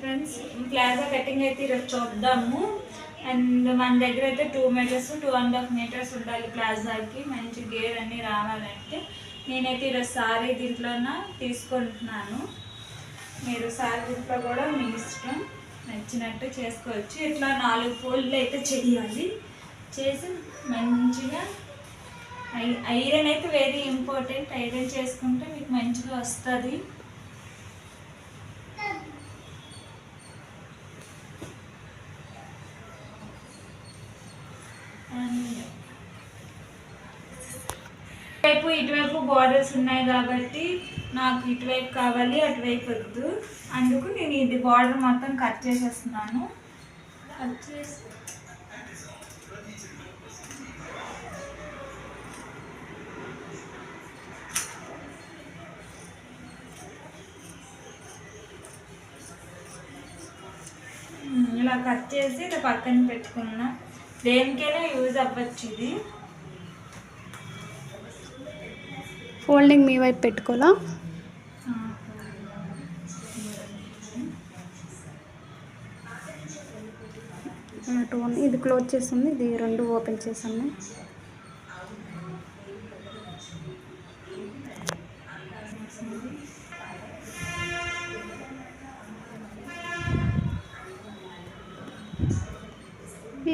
Friends, plaza cutting అయితే ఈరోజు చూద్దాము. అండ్ మన దగ్గర అయితే 2 మీటర్స్ 2.5 మీటర్స్ ఉండాలి ప్లాజాకి, మంచి గేర్ అన్నీ రావాలంటే. నేనైతే ఈరోజు సారీ దీంట్లోన తీసుకుంటున్నాను. మీరు సారీ దీంట్లో కూడా మీ ఇష్టం, నచ్చినట్టు చేసుకోవచ్చు. ఇట్లా 4 ఫోల్డ్లు అయితే చేయాలి. చేసి మంచిగా ఐరన్ అయితే వెరీ ఇంపార్టెంట్. ఐరన్ చేసుకుంటే మీకు మంచిగా వస్తుంది. ఇటువైపు బార్డర్స్ ఉన్నాయి కాబట్టి నాకు ఇటువైపు కావాలి, అటువైపు వద్దు. అందుకు నేను ఇది బార్డర్ మొత్తం కట్ చేసేస్తున్నాను. కట్ చేసి ఇలా కట్ చేసి ఇది పక్కన పెట్టుకున్నా. దేనికైనా యూజ్ అవ్వచ్చు. ఇది ఫోల్డింగ్ మీ వైపు పెట్టుకోవాలా? ఇది క్లోజ్ చేస్తుంది, ఇది 2 ఓపెన్ చేసాము.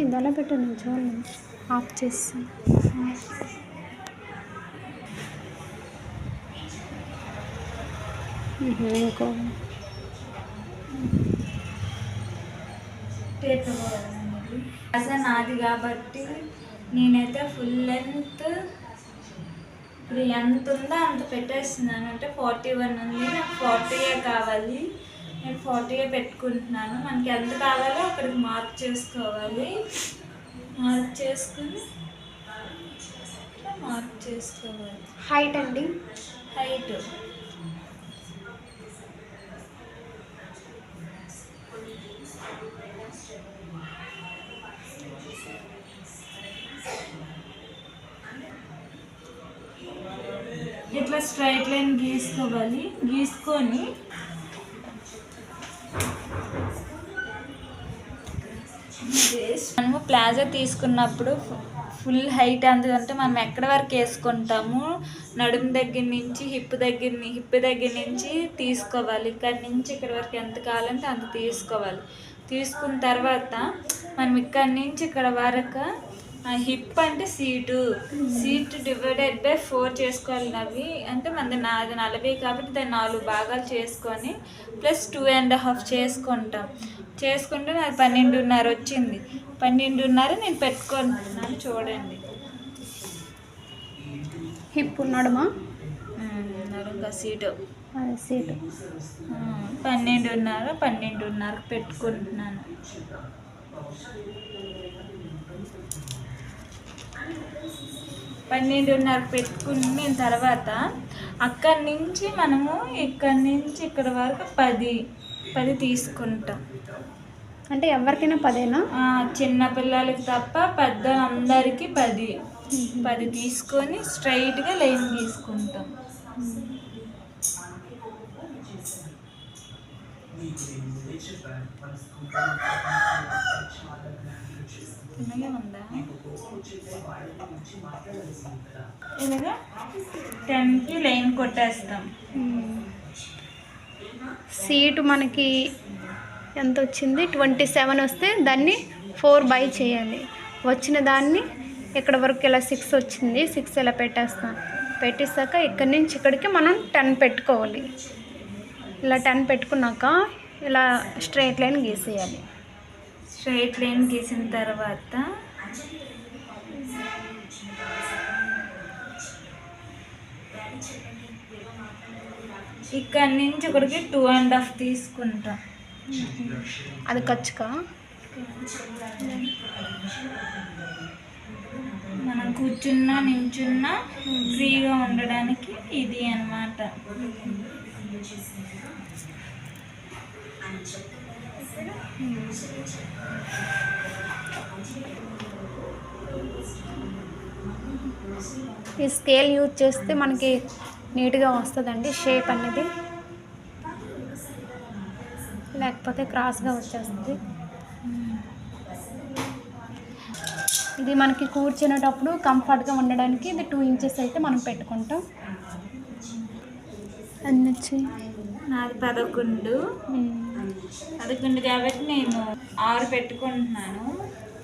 ఇది అలా పెట్టండి, చూడండి. ఆఫ్ చేస్తాను. ఇంకో అసలు నాది కాబట్టి నేనైతే ఫుల్ లెంత్ ఇప్పుడు ఎంత ఉందో అంత పెట్టేస్తున్నాను. అంటే 41 ఉంది, నాకు 40 కావాలి. నేను 40 పెట్టుకుంటున్నాను. మనకి ఎంత కావాలో అక్కడికి మార్క్ చేసుకోవాలి. మార్క్ చేసుకోవాలి. హైట్ అండి, హైట్ ఇట్లా స్ట్రైట్ లైన్ గీసుకోవాలి. గీసుకొని మనము ప్లాజా తీసుకున్నప్పుడు ఫుల్ హైట్ అంటే మనం ఎక్కడి వరకు వేసుకుంటాము, నడుము దగ్గర నుంచి హిప్ దగ్గర నుంచి తీసుకోవాలి. ఇక్కడి నుంచి ఇక్కడ వరకు ఎంత కావాలంటే అంత తీసుకోవాలి. తీసుకున్న తర్వాత మనం ఇక్కడి నుంచి ఇక్కడ వరకు హిప్ అంటే సీట్ డివైడెడ్ బై 4 చేసుకోవాలి. అవి అంటే నాది 40 కాబట్టి దాన్ని 4 భాగాలు చేసుకొని ప్లస్ 2.5 చేసుకుంటే నాకు 12.5 వచ్చింది. 12.5 నేను పెట్టుకుంటున్నాను. చూడండి, హిప్ నడుమా సీటు 12.5 పెట్టుకుంటున్నాను. పెట్టుకున్న తర్వాత అక్కడి నుంచి మనము ఇక్కడి నుంచి ఇక్కడ వరకు 10 తీసుకుంటాం. అంటే ఎవరికైనా 10ఏనా? చిన్న పిల్లలకి తప్ప పెద్దలందరికీ 10 తీసుకొని స్ట్రైట్గా లైన్ గీసుకుంటాం. ఇలాగా 10కి లైన్ కొట్టేస్తాం. సీటు మనకి ఎంత వచ్చింది? 27 వస్తే దాన్ని 4 చేయాలి. వచ్చిన దాన్ని ఇక్కడ వరకు ఇలా 6 వచ్చింది. 6 ఇలా పెట్టేస్తాం. పెట్టేసాక ఇక్కడి నుంచి ఇక్కడికి మనం 10 పెట్టుకోవాలి. ఇలా 10 పెట్టుకున్నాక ఇలా స్ట్రైట్ లైన్ గీసేయాలి. స్ట్రైట్ లైన్ గీసిన తర్వాత ఇక్కడి నుంచి ఇక్కడికి 2.5 తీసుకుంటాం. అది ఖర్చుగా మనం కూర్చున్నా నించున్నా ఫ్రీగా ఉండడానికి ఇది అన్నమాట. ఈ స్కేల్ యూజ్ చేస్తే మనకి నీట్గా వస్తుందండి షేప్ అనేది. లేకపోతే క్రాస్గా వచ్చేస్తుంది. ఇది మనకి కూర్చునేటప్పుడు కంఫర్ట్గా ఉండడానికి ఇది 2 ఇంచెస్ అయితే మనం పెట్టుకుంటాం. అన్ని వచ్చి నాది 11 కాబట్టి నేను 6 పెట్టుకుంటున్నాను.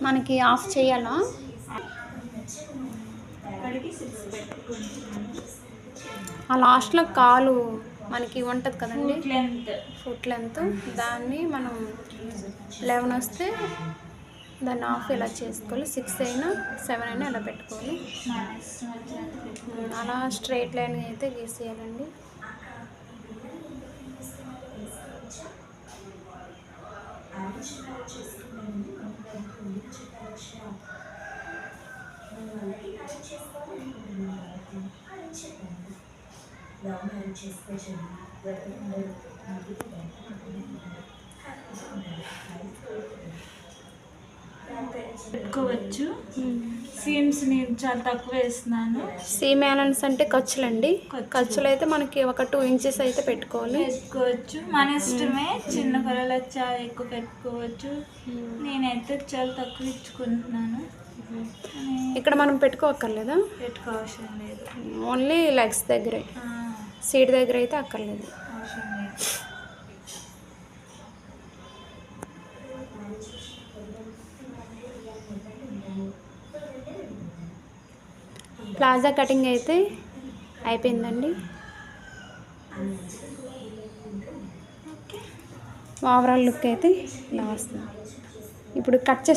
మనకి ఆఫ్ చేయాలా? అక్కడికి 6 పెట్టుకుంటున్నాను. ఆ లాస్ట్లో కాలు మనకి ఉంటుంది కదండి, ఫుట్ ఫుట్ లెంత్ లెంత్, దాన్ని మనం 11 వస్తే దాన్ని ఆఫ్ ఇలా చేసుకోవాలి. 6 అయినా 7 అయినా ఇలా పెట్టుకోవాలి. అలా స్ట్రైట్ లైన్ అయితే గీసేయాలండి. పెట్టుకోవచ్చు. సీమ్స్ నేను చాలా తక్కువ వేస్తున్నాను. సీమ్ యాలన్స్ అంటే ఖర్చులండి. ఖర్చులు అయితే మనకి ఒక 2 ఇంచెస్ అయితే పెట్టుకోవచ్చు. మన ఇష్టమే. చిన్న పొరలు చాలా ఎక్కువ పెట్టుకోవచ్చు. నేనైతే చాలా తక్కువ ఇచ్చుకుంటున్నాను. ఇక్కడ మనం పెట్టుకోవక్కర్లేదా? పెట్టుకోవసరం లేదు. ఓన్లీ లెగ్స్ దగ్గరే, సీట్ దగ్గర అయితే అక్కర్లేదు. అవసరం లేదు. ప్లాజా కటింగ్ అయితే అయిపోయిందండి. ఓవరాల్ లుక్ అయితే ఇలా వస్తుంది. ఇప్పుడు కట్ చేసి